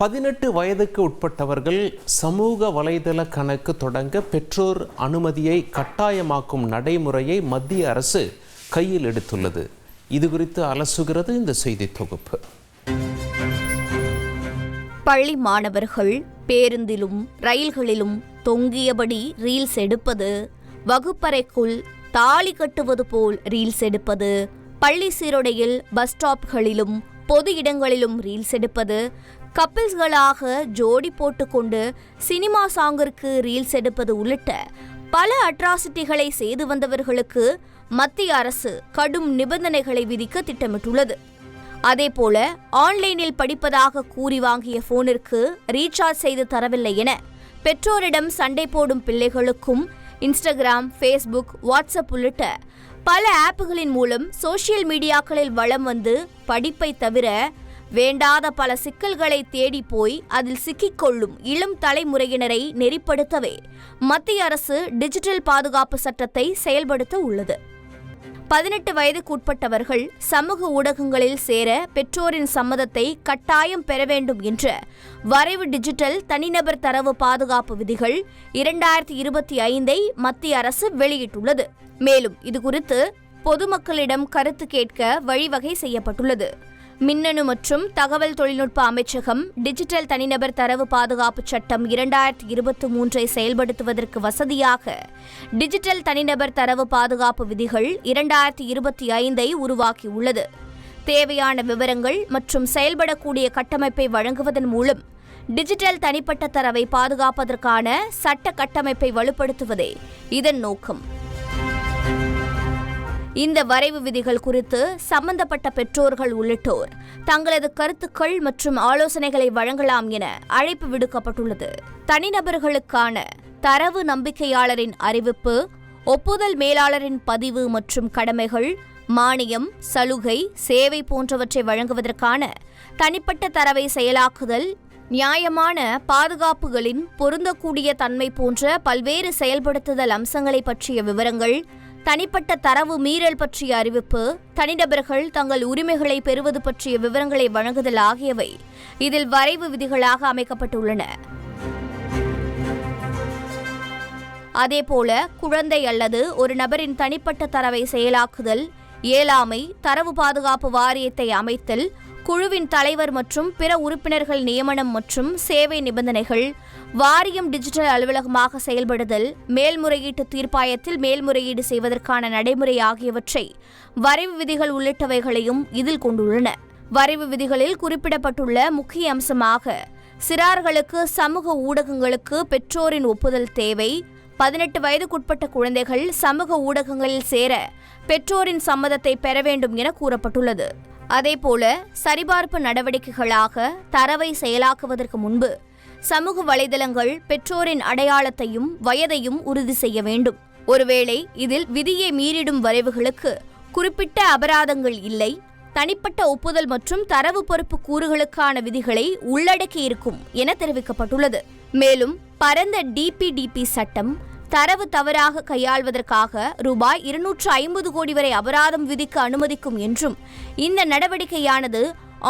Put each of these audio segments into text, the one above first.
18 வயதுக்கு உட்பட்டவர்கள் சமூக வலைதள கணக்கு தொடங்க பெற்றோர் அனுமதியை கட்டாயமாக்கும் நடைமுறையை மத்திய அரசு கையில் எடுத்துள்ளது. இது குறித்து அலசுகிறது இந்த செய்தி தொகுப்பு. பள்ளி மாணவர்கள் பேருந்திலும் ரயில்களிலும் தொங்கியபடி ரீல்ஸ் எடுப்பது, வகுப்பறைக்குள் தாலி கட்டுவது போல் ரீல்ஸ் எடுப்பது, பள்ளி சீருடையில் பஸ் ஸ்டாப்களிலும் பொது இடங்களிலும் ரீல்ஸ் எடுப்பது, கப்பிள்ஸ்களாக ஜோடி போட்டுக்கொண்டு சினிமா சாங்கிற்கு ரீல்ஸ் எடுப்பது உள்ளிட்ட பல அட்ராசிட்டிகளை செய்து வந்தவர்களுக்கு மத்திய அரசு கடும் நிபந்தனைகளை விதிக்க திட்டமிட்டுள்ளது. அதேபோல ஆன்லைனில் படிப்பதாக கூறி வாங்கிய போனிற்கு ரீசார்ஜ் செய்து தரவில்லை என பெற்றோரிடம் சண்டை போடும் பிள்ளைகளுக்கும் இன்ஸ்டாகிராம், ஃபேஸ்புக், வாட்ஸ்அப் உள்ளிட்ட பல ஆப்புகளின் மூலம் சோசியல் மீடியாக்களில் வலம் வந்து படிப்பை தவிர வேண்டாத பல சிக்கல்களை தேடி போய் அதில் சிக்கிக்கொள்ளும் இளம் தலைமுறையினரை நெறிப்படுத்தவே மத்திய அரசு டிஜிட்டல் பாதுகாப்பு சட்டத்தை செயல்படுத்த உள்ளது. 18 வயதுக்குட்பட்டவர்கள் சமூக ஊடகங்களில் சேர பெற்றோரின் சம்மதத்தை கட்டாயம் பெற வேண்டும் என்ற வரைவு டிஜிட்டல் தனிநபர் தரவு பாதுகாப்பு விதிகள் 2025 மத்திய அரசு வெளியிட்டுள்ளது. மேலும் இதுகுறித்து பொதுமக்களிடம் கருத்து கேட்க வழிவகை செய்யப்பட்டுள்ளது. மின்னணு மற்றும் தகவல் தொழில்நுட்ப அமைச்சகம் டிஜிட்டல் தனிநபர் தரவு பாதுகாப்பு சட்டம் 2023 செயல்படுத்துவதற்கு வசதியாக டிஜிட்டல் தனிநபர் தரவு பாதுகாப்பு விதிகள் 2025 உருவாக்கியுள்ளது. தேவையான விவரங்கள் மற்றும் செயல்படக்கூடிய கட்டமைப்பை வழங்குவதன் மூலம் டிஜிட்டல் தனிப்பட்ட தரவை பாதுகாப்பதற்கான சட்ட கட்டமைப்பை வலுப்படுத்துவதே இதன் நோக்கம். இந்த வரைவு விதிகள் குறித்து சம்பந்தப்பட்ட பெற்றோர்கள் உள்ளிட்டோர் தங்களது கருத்துக்கள் மற்றும் ஆலோசனைகளை வழங்கலாம் என அழைப்பு விடுக்கப்பட்டுள்ளது. தனிநபர்களுக்கான தரவு நம்பிக்கையாளரின் அறிவிப்பு, ஒப்புதல் மேலாளரின் பதிவு மற்றும் கடமைகள், மானியம், சலுகை, சேவை போன்றவற்றை வழங்குவதற்கான தனிப்பட்ட தரவை செயலாக்குதல், நியாயமான பாதுகாப்புகளின் பொருந்தக்கூடிய தன்மை போன்ற பல்வேறு செயல்படுத்துதல் அம்சங்களை பற்றிய விவரங்கள், தனிப்பட்ட தரவு மீறல் பற்றிய அறிவிப்பு, தனிநபர்கள் தங்கள் உரிமைகளை பெறுவது பற்றிய விவரங்களை வழங்குதல் ஆகியவை இதில் வரைவு விதிகளாக அமைக்கப்பட்டுள்ளன. அதேபோல குழந்தை அல்லது ஒரு நபரின் தனிப்பட்ட தரவை செயலாக்குதல், இயலாமை, தரவு பாதுகாப்பு வாரியத்தை அமைத்தல், குழுவின் தலைவர் மற்றும் பிற உறுப்பினர்கள் நியமனம் மற்றும் சேவை நிபந்தனைகள், வாரியம் டிஜிட்டல் அலுவலகமாக செயல்படுதல், மேல்முறையீட்டு தீர்ப்பாயத்தில் மேல்முறையீடு செய்வதற்கான நடைமுறை ஆகியவற்றை வரைவு விதிகள் உள்ளிட்டவைகளையும் இதில் கொண்டுள்ளன. வரைவு விதிகளில் குறிப்பிடப்பட்டுள்ள முக்கிய அம்சமாக சிறார்களுக்கு சமூக ஊடகங்களுக்கு பெற்றோரின் ஒப்புதல் தேவை, 18 வயதுக்குட்பட்ட குழந்தைகள் சமூக ஊடகங்களில் சேர பெற்றோரின் சம்மதத்தை பெற வேண்டும் என கூறப்பட்டுள்ளது. அதேபோல சரிபார்ப்பு நடவடிக்கைகளாக தரவை செயலாக்குவதற்கு முன்பு சமூக வலைதளங்கள் பெற்றோரின் அடையாளத்தையும் வயதையும் உறுதி செய்ய வேண்டும். ஒருவேளை இதில் விதியை மீறிடும் வரைவுகளுக்கு குறிப்பிட்ட அபராதங்கள் இல்லை, தனிப்பட்ட ஒப்புதல் மற்றும் தரவு பொறுப்பு கூறுகளுக்கான விதிகளை உள்ளடக்கி இருக்கும் என தெரிவிக்கப்பட்டுள்ளது. மேலும் பரந்த டிபிடிபி சட்டம் தரவு தவறாக கையாள்வதற்காக ரூபாய் 250 கோடி வரை அபராதம் விதிக்க அனுமதிக்கும் என்றும், இந்த நடவடிக்கையானது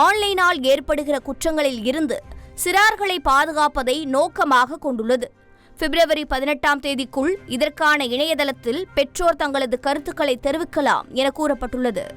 ஆன்லைனால் ஏற்படுகிற குற்றங்களில் இருந்து சிறார்களை பாதுகாப்பதை நோக்கமாக கொண்டுள்ளது. பிப்ரவரி 18 இதற்கான இணையதளத்தில் பெற்றோர் தங்களது கருத்துக்களை தெரிவிக்கலாம் என கூறப்பட்டுள்ளது.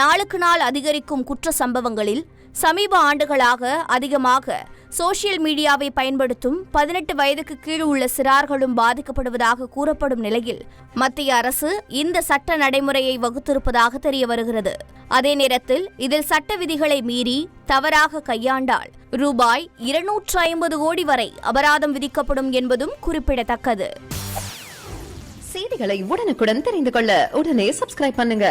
நாளுக்கு நாள் அதிகரிக்கும் குற்ற சம்பவங்களில் சமீப ஆண்டுகளாக அதிகமாக சோசியல் மீடியாவை பயன்படுத்தும் 18 வயதுக்கு கீழ் உள்ள சிறார்களும் பாதிக்கப்படுவதாக கூறப்படும் நிலையில் மத்திய அரசு இந்த சட்ட நடைமுறையை வகுத்திருப்பதாக தெரிய வருகிறது. அதே நேரத்தில் இதில் சட்ட விதிகளை மீறி தவறாக கையாண்டால் ரூபாய் 250 கோடி வரை அபராதம் விதிக்கப்படும் என்பதும் குறிப்பிடத்தக்கது. செய்திகளை உடனுக்குடன் தெரிந்து கொள்ள உடனே சப்ஸ்கிரைப் பண்ணுங்க.